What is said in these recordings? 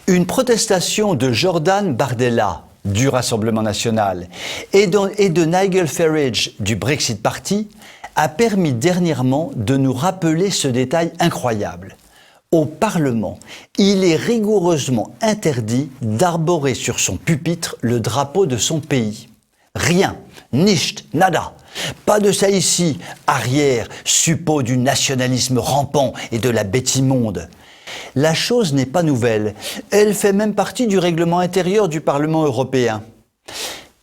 Une protestation de Jordan Bardella du Rassemblement national et de Nigel Farage du Brexit Party a permis dernièrement de nous rappeler ce détail incroyable. Au Parlement, il est rigoureusement interdit d'arborer sur son pupitre le drapeau de son pays. Rien, nicht, nada. Pas de ça ici, arrière, suppôt du nationalisme rampant et de la bête immonde. La chose n'est pas nouvelle, elle fait même partie du règlement intérieur du Parlement européen.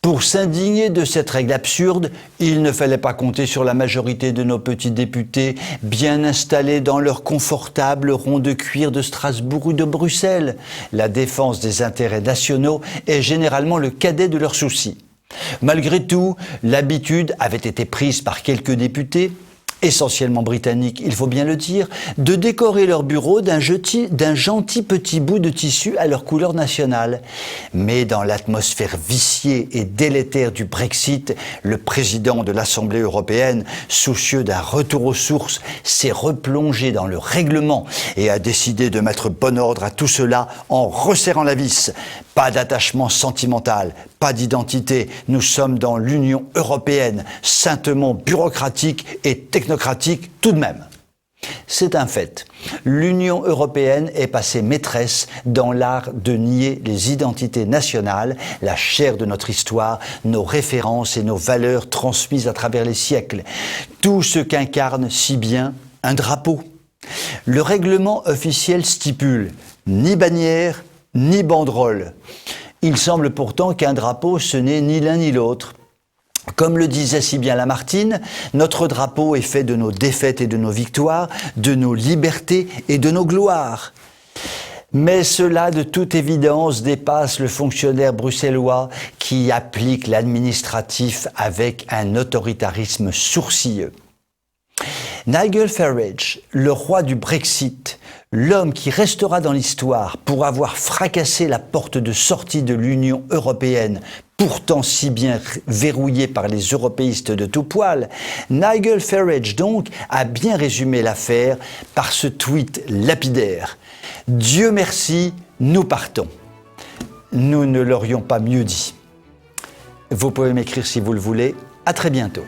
Pour s'indigner de cette règle absurde, il ne fallait pas compter sur la majorité de nos petits députés, bien installés dans leur confortable rond de cuir de Strasbourg ou de Bruxelles. La défense des intérêts nationaux est généralement le cadet de leurs soucis. Malgré tout, l'habitude avait été prise par quelques députés, essentiellement britanniques, il faut bien le dire, de décorer leur bureau d'un gentil petit bout de tissu à leur couleur nationale. Mais dans l'atmosphère viciée et délétère du Brexit, le président de l'Assemblée européenne, soucieux d'un retour aux sources, s'est replongé dans le règlement et a décidé de mettre bon ordre à tout cela en resserrant la vis. Pas d'attachement sentimental, pas d'identité. Nous sommes dans l'Union européenne, saintement bureaucratique et technocratique tout de même. C'est un fait. L'Union européenne est passée maîtresse dans l'art de nier les identités nationales, la chair de notre histoire, nos références et nos valeurs transmises à travers les siècles. Tout ce qu'incarne si bien un drapeau. Le règlement officiel stipule ni bannière, ni banderole. Il semble pourtant qu'un drapeau, ce n'est ni l'un ni l'autre. Comme le disait si bien Lamartine, notre drapeau est fait de nos défaites et de nos victoires, de nos libertés et de nos gloires. Mais cela, de toute évidence, dépasse le fonctionnaire bruxellois qui applique l'administratif avec un autoritarisme sourcilleux. Nigel Farage, le roi du Brexit, l'homme qui restera dans l'histoire pour avoir fracassé la porte de sortie de l'Union européenne, pourtant si bien verrouillée par les européistes de tout poil, Nigel Farage donc a bien résumé l'affaire par ce tweet lapidaire. « Dieu merci, nous partons. » Nous ne l'aurions pas mieux dit. Vous pouvez m'écrire si vous le voulez. À très bientôt.